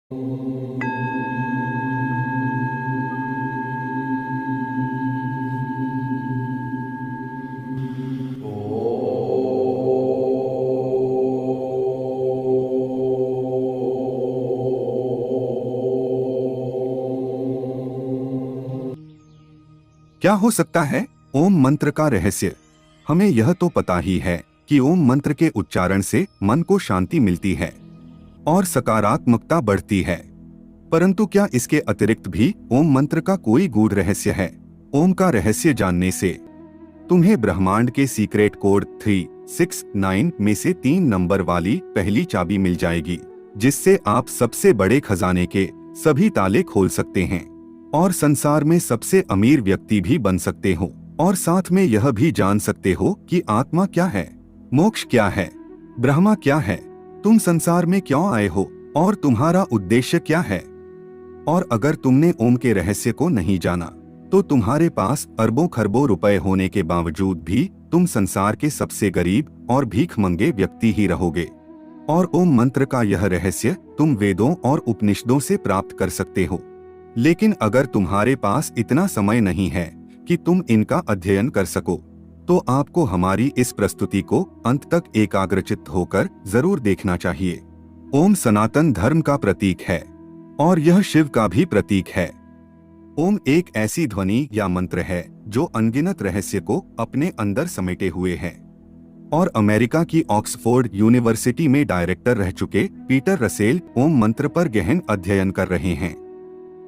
क्या हो सकता है ओम मंत्र का रहस्य? हमें यह तो पता ही है कि ओम मंत्र के उच्चारण से मन को शांति मिलती है और सकारात्मकता बढ़ती है। परंतु क्या इसके अतिरिक्त भी ओम मंत्र का कोई गूढ़ रहस्य है? ओम का रहस्य जानने से तुम्हें ब्रह्मांड के सीक्रेट कोड 369 में से 3 नंबर वाली पहली चाबी मिल जाएगी, जिससे आप सबसे बड़े खजाने के सभी ताले खोल सकते हैं और संसार में सबसे अमीर व्यक्ति भी बन सकते हो। और साथ में यह भी जान सकते हो कि आत्मा क्या है, मोक्ष क्या है, ब्रह्मा क्या है, तुम संसार में क्यों आए हो और तुम्हारा उद्देश्य क्या है। और अगर तुमने ओम के रहस्य को नहीं जाना तो तुम्हारे पास अरबों खरबों रुपए होने के बावजूद भी तुम संसार के सबसे गरीब और भीखमंगे व्यक्ति ही रहोगे। और ओम मंत्र का यह रहस्य तुम वेदों और उपनिषदों से प्राप्त कर सकते हो। लेकिन अगर तुम्हारे पास इतना समय नहीं है कि तुम इनका अध्ययन कर सको, तो आपको हमारी इस प्रस्तुति को अंत तक एकाग्रचित्त होकर जरूर देखना चाहिए। ओम सनातन धर्म का प्रतीक है और यह शिव का भी प्रतीक है। ओम एक ऐसी ध्वनि या मंत्र है जो अनगिनत रहस्य को अपने अंदर समेटे हुए है। और अमेरिका की ऑक्सफोर्ड यूनिवर्सिटी में डायरेक्टर रह चुके पीटर रसेल ओम मंत्र पर गहन अध्ययन कर रहे हैं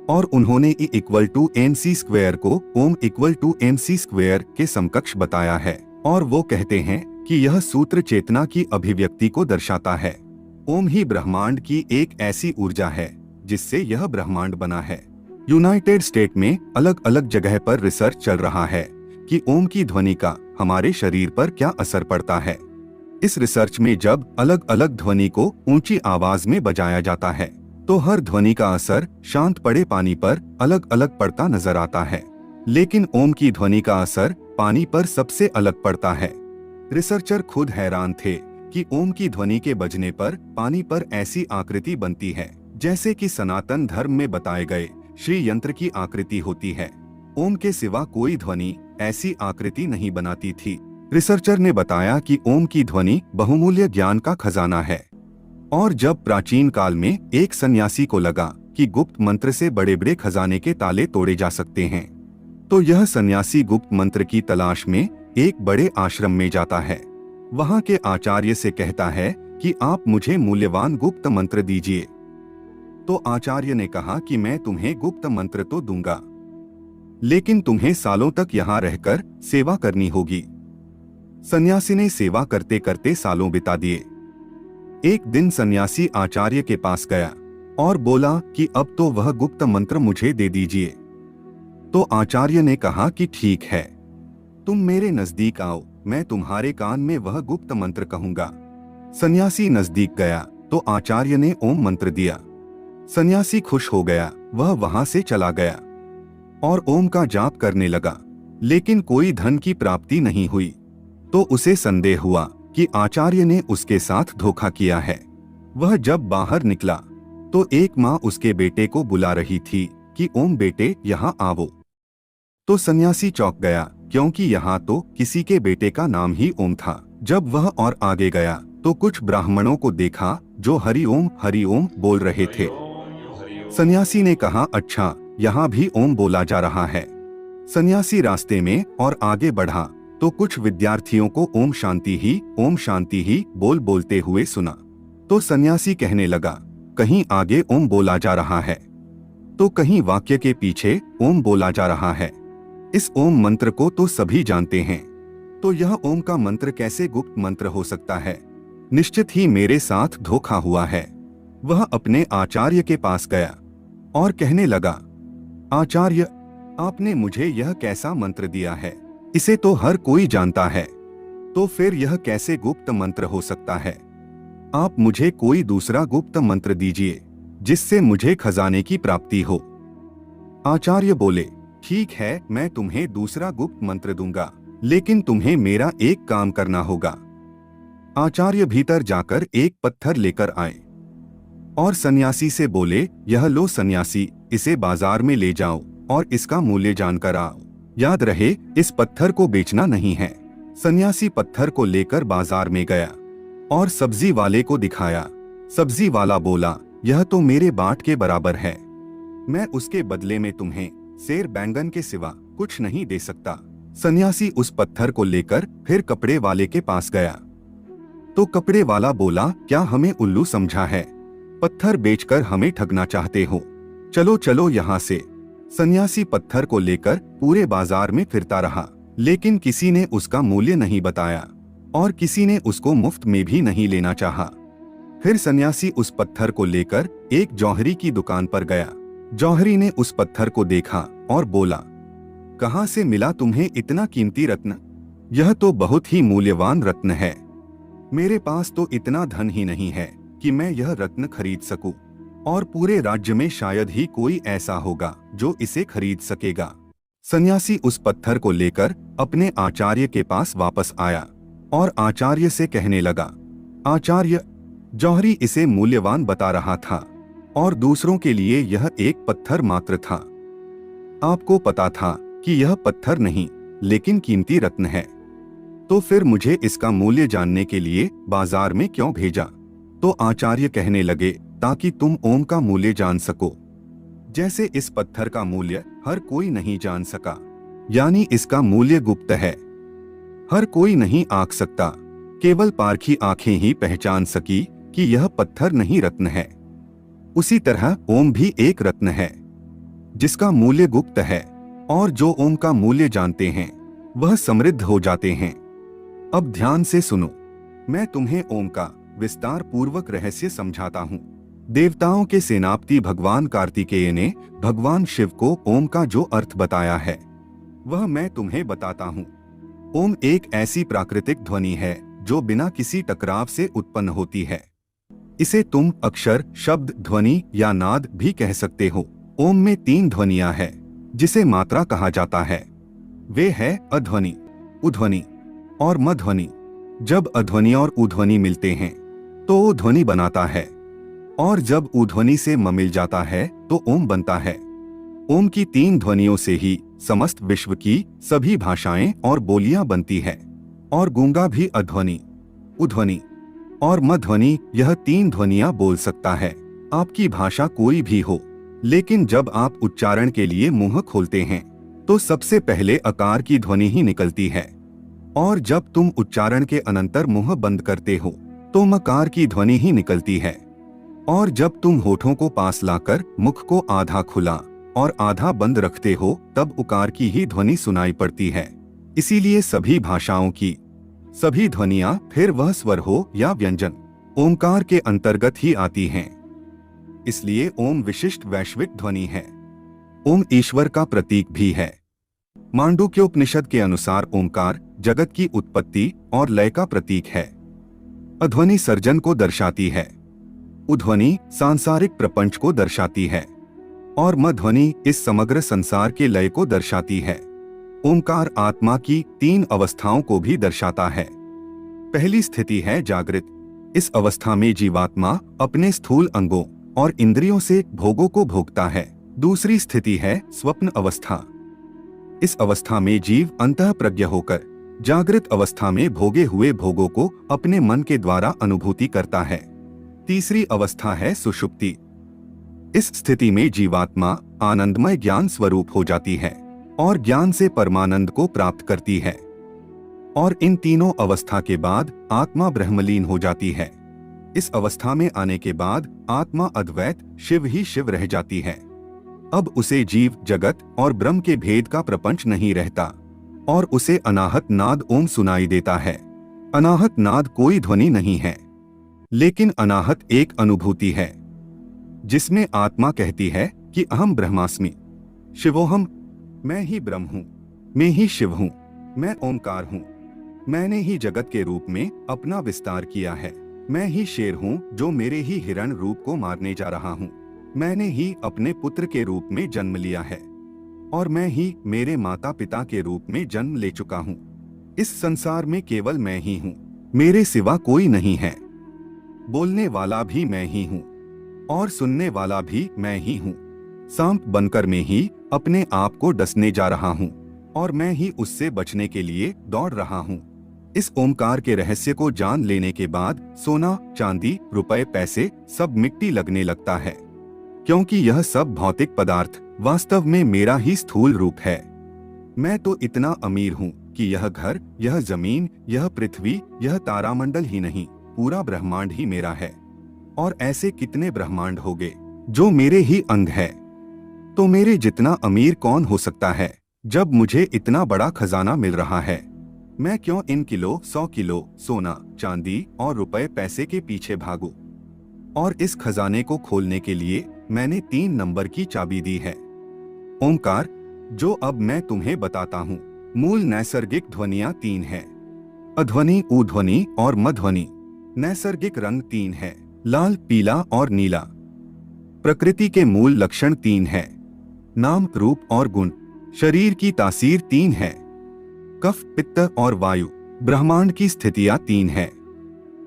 और उन्होंने E=mc² को ओम =mc² के समकक्ष बताया है। और वो कहते हैं कि यह सूत्र चेतना की अभिव्यक्ति को दर्शाता है। ओम ही ब्रह्मांड की एक ऐसी ऊर्जा है जिससे यह ब्रह्मांड बना है। यूनाइटेड स्टेट में अलग अलग जगह पर रिसर्च चल रहा है कि ओम की ध्वनि का हमारे शरीर पर क्या असर पड़ता है। इस रिसर्च में जब अलग अलग ध्वनि को ऊंची आवाज में बजाया जाता है तो हर ध्वनि का असर शांत पड़े पानी पर अलग अलग पड़ता नजर आता है, लेकिन ओम की ध्वनि का असर पानी पर सबसे अलग पड़ता है। रिसर्चर खुद हैरान थे कि ओम की ध्वनि के बजने पर पानी पर ऐसी आकृति बनती है जैसे कि सनातन धर्म में बताए गए श्री यंत्र की आकृति होती है। ओम के सिवा कोई ध्वनि ऐसी आकृति नहीं बनाती थी। रिसर्चर ने बताया कि ओम की ध्वनि बहुमूल्य ज्ञान का खजाना है। और जब प्राचीन काल में एक सन्यासी को लगा कि गुप्त मंत्र से बड़े बड़े खजाने के ताले तोड़े जा सकते हैं, तो यह सन्यासी गुप्त मंत्र की तलाश में एक बड़े आश्रम में जाता है। वहाँ के आचार्य से कहता है कि आप मुझे मूल्यवान गुप्त मंत्र दीजिए। तो आचार्य ने कहा कि मैं तुम्हें गुप्त मंत्र तो दूंगा, लेकिन तुम्हें सालों तक यहाँ रहकर सेवा करनी होगी। सन्यासी ने सेवा करते करते सालों बिता दिए। एक दिन सन्यासी आचार्य के पास गया और बोला कि अब तो वह गुप्त मंत्र मुझे दे दीजिए। तो आचार्य ने कहा कि ठीक है, तुम मेरे नजदीक आओ, मैं तुम्हारे कान में वह गुप्त मंत्र कहूंगा। सन्यासी नजदीक गया तो आचार्य ने ओम मंत्र दिया। सन्यासी खुश हो गया, वह वहां से चला गया और ओम का जाप करने लगा, लेकिन कोई धन की प्राप्ति नहीं हुई। तो उसे संदेह हुआ कि आचार्य ने उसके साथ धोखा किया है। वह जब बाहर निकला तो एक माँ उसके बेटे को बुला रही थी कि ओम बेटे यहाँ आओ। तो सन्यासी चौंक गया, क्योंकि यहाँ तो किसी के बेटे का नाम ही ओम था। जब वह और आगे गया तो कुछ ब्राह्मणों को देखा जो हरि ओम बोल रहे थे। सन्यासी ने कहा, अच्छा, यहाँ भी ओम बोला जा रहा है। सन्यासी रास्ते में और आगे बढ़ा तो कुछ विद्यार्थियों को ओम शांति ही बोलते हुए सुना। तो सन्यासी कहने लगा, कहीं आगे ओम बोला जा रहा है तो कहीं वाक्य के पीछे ओम बोला जा रहा है। इस ओम मंत्र को तो सभी जानते हैं, तो यह ओम का मंत्र कैसे गुप्त मंत्र हो सकता है? निश्चित ही मेरे साथ धोखा हुआ है। वह अपने आचार्य के पास गया और कहने लगा, आचार्य, आपने मुझे यह कैसा मंत्र दिया है? इसे तो हर कोई जानता है, तो फिर यह कैसे गुप्त मंत्र हो सकता है? आप मुझे कोई दूसरा गुप्त मंत्र दीजिए जिससे मुझे खजाने की प्राप्ति हो। आचार्य बोले, ठीक है, मैं तुम्हें दूसरा गुप्त मंत्र दूंगा, लेकिन तुम्हें मेरा एक काम करना होगा। आचार्य भीतर जाकर एक पत्थर लेकर आए और सन्यासी से बोले, यह लो सन्यासी, इसे बाजार में ले जाओ और इसका मूल्य जानकर आओ। याद रहे, इस पत्थर को बेचना नहीं है। सन्यासी पत्थर को लेकर बाजार में गया और सब्जी वाले को दिखाया। सब्जी वाला बोला, यह तो मेरे बाट के बराबर है, मैं उसके बदले में तुम्हें सेर बैंगन के सिवा कुछ नहीं दे सकता। सन्यासी उस पत्थर को लेकर फिर कपड़े वाले के पास गया तो कपड़े वाला बोला, क्या हमें उल्लू समझा है? पत्थर बेचकर हमें ठगना चाहते हो? चलो चलो यहाँ से। सन्यासी पत्थर को लेकर पूरे बाजार में फिरता रहा, लेकिन किसी ने उसका मूल्य नहीं बताया और किसी ने उसको मुफ्त में भी नहीं लेना चाहा। फिर सन्यासी उस पत्थर को लेकर एक जौहरी की दुकान पर गया। जौहरी ने उस पत्थर को देखा और बोला, कहाँ से मिला तुम्हें इतना कीमती रत्न? यह तो बहुत ही मूल्यवान रत्न है। मेरे पास तो इतना धन ही नहीं है कि मैं यह रत्न खरीद सकूं, और पूरे राज्य में शायद ही कोई ऐसा होगा जो इसे खरीद सकेगा। सन्यासी उस पत्थर को लेकर अपने आचार्य के पास वापस आया और आचार्य से कहने लगा, आचार्य, जौहरी इसे मूल्यवान बता रहा था और दूसरों के लिए यह एक पत्थर मात्र था। आपको पता था कि यह पत्थर नहीं लेकिन कीमती रत्न है, तो फिर मुझे इसका मूल्य जानने के लिए बाजार में क्यों भेजा? तो आचार्य कहने लगे, ताकि तुम ओम का मूल्य जान सको। जैसे इस पत्थर का मूल्य हर कोई नहीं जान सका, यानी इसका मूल्य गुप्त है, हर कोई नहीं आंक सकता, केवल पारखी आंखें ही पहचान सकी कि यह पत्थर नहीं रत्न है। उसी तरह ओम भी एक रत्न है जिसका मूल्य गुप्त है, और जो ओम का मूल्य जानते हैं वह समृद्ध हो जाते हैं। अब ध्यान से सुनो, मैं तुम्हें ओम का विस्तार पूर्वक रहस्य समझाता हूँ। देवताओं के सेनापति भगवान कार्तिकेय ने भगवान शिव को ओम का जो अर्थ बताया है वह मैं तुम्हें बताता हूँ। ओम एक ऐसी प्राकृतिक ध्वनि है जो बिना किसी टकराव से उत्पन्न होती है। इसे तुम अक्षर, शब्द, ध्वनि या नाद भी कह सकते हो। ओम में 3 ध्वनियां हैं जिसे मात्रा कहा जाता है। वे है अध्वनि, उध्वनि और मध्वनि। जब अध्वनि और उध्वनि मिलते हैं तो ओ ध्वनि बनाता है, और जब उध्वनि से म मिल जाता है तो ओम बनता है। ओम की 3 ध्वनियों से ही समस्त विश्व की सभी भाषाएं और बोलियां बनती है, और गूंगा भी अध्वनि, उध्वनि और मध्वनि यह 3 ध्वनियां बोल सकता है। आपकी भाषा कोई भी हो, लेकिन जब आप उच्चारण के लिए मुंह खोलते हैं तो सबसे पहले अकार की ध्वनि ही निकलती है, और जब तुम उच्चारण के अनंतर मुंह बंद करते हो तो मकार की ध्वनि ही निकलती है, और जब तुम होठों को पास लाकर मुख को आधा खुला और आधा बंद रखते हो तब उकार की ही ध्वनि सुनाई पड़ती है। इसीलिए सभी भाषाओं की सभी ध्वनियां, फिर वह स्वर हो या व्यंजन, ओंकार के अंतर्गत ही आती हैं। इसलिए ओम विशिष्ट वैश्विक ध्वनि है। ओम ईश्वर का प्रतीक भी है। मांडूक्योपनिषद के अनुसार ओंकार जगत की उत्पत्ति और लय का प्रतीक है। अध्वनि सर्जन को दर्शाती है, उध्वनि सांसारिक प्रपंच को दर्शाती है, और मध्वनि इस समग्र संसार के लय को दर्शाती है। ओंकार आत्मा की 3 अवस्थाओं को भी दर्शाता है। पहली स्थिति है जागृत। इस अवस्था में जीवात्मा अपने स्थूल अंगों और इंद्रियों से भोगों को भोगता है। दूसरी स्थिति है स्वप्न अवस्था। इस अवस्था में जीव अंतःप्रज्ञ होकर जागृत अवस्था में भोगे हुए भोगों को अपने मन के द्वारा अनुभूति करता है। तीसरी अवस्था है सुषुप्ति। इस स्थिति में जीवात्मा आनंदमय ज्ञान स्वरूप हो जाती है और ज्ञान से परमानंद को प्राप्त करती है, और इन तीनों अवस्था के बाद आत्मा ब्रह्मलीन हो जाती है। इस अवस्था में आने के बाद आत्मा अद्वैत शिव ही शिव रह जाती है। अब उसे जीव, जगत और ब्रह्म के भेद का प्रपंच नहीं रहता, और उसे अनाहत नाद ओम सुनाई देता है। अनाहत नाद कोई ध्वनि नहीं है, लेकिन अनाहत एक अनुभूति है जिसमें आत्मा कहती है कि अहम ब्रह्मास्मि, शिवोहम, मैं ही ब्रह्म हूँ, मैं ही शिव हूँ, मैं ओंकार हूँ, मैंने ही जगत के रूप में अपना विस्तार किया है, मैं ही शेर हूँ जो मेरे ही हिरण रूप को मारने जा रहा हूँ, मैंने ही अपने पुत्र के रूप में जन्म लिया है, और मैं ही मेरे माता पिता के रूप में जन्म ले चुका हूँ। इस संसार में केवल मैं ही हूँ, मेरे सिवा कोई नहीं है, बोलने वाला भी मैं ही हूँ। और सुनने वाला भी मैं ही हूँ। सांप बनकर मैं ही अपने आप को डसने जा रहा हूँ और मैं ही उससे बचने के लिए दौड़ रहा हूँ। इस ओमकार के रहस्य को जान लेने के बाद सोना, चांदी, रुपए, पैसे सब मिट्टी लगने लगता है, क्योंकि यह सब भौतिक पदार्थ वास्तव में मेरा ही स्थूल रूप है। मैं तो इतना अमीर हूँ कि यह घर, यह जमीन, यह पृथ्वी, यह तारामंडल ही नहीं, पूरा ब्रह्मांड ही मेरा है। और ऐसे कितने ब्रह्मांड होंगे जो मेरे ही अंग है। तो मेरे जितना अमीर कौन हो सकता है जब मुझे इतना बड़ा खजाना मिल रहा है। मैं क्यों इन किलो 100 किलो सोना, चांदी और रुपए पैसे के पीछे भागूं? और इस खजाने को खोलने के लिए मैंने 3 नंबर की चाबी दी है। ओमकार, जो अब मैं तुम्हें बताता हूँ, मूल नैसर्गिक ध्वनियाँ 3 है। अध्वनि, उध्वनि और मध्वनि। नैसर्गिक रंग 3 है, लाल, पीला और नीला। प्रकृति के मूल लक्षण 3 है, नाम, रूप और गुण। शरीर की तासीर 3 है, कफ, पित्त और वायु। ब्रह्मांड की स्थितियां 3 है,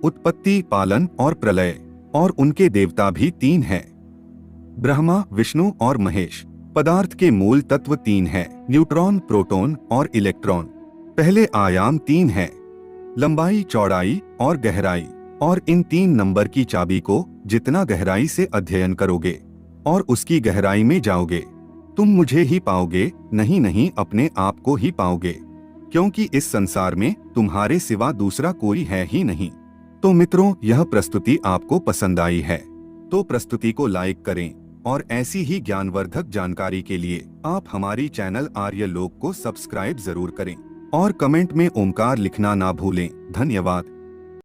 उत्पत्ति, पालन और प्रलय। और उनके देवता भी 3 है, ब्रह्मा, विष्णु और महेश। पदार्थ के मूल तत्व 3 है, न्यूट्रॉन, प्रोटॉन और इलेक्ट्रॉन। पहले आयाम 3 है, लंबाई, चौड़ाई और गहराई। और इन 3 नंबर की चाबी को जितना गहराई से अध्ययन करोगे और उसकी गहराई में जाओगे, तुम मुझे ही पाओगे, नहीं अपने आप को ही पाओगे, क्योंकि इस संसार में तुम्हारे सिवा दूसरा कोई है ही नहीं। तो मित्रों, यह प्रस्तुति आपको पसंद आई है तो प्रस्तुति को लाइक करें और ऐसी ही ज्ञानवर्धक जानकारी के लिए आप हमारी चैनल आर्य लोक को सब्सक्राइब जरूर करें और कमेंट में ओमकार लिखना ना भूलें। धन्यवाद।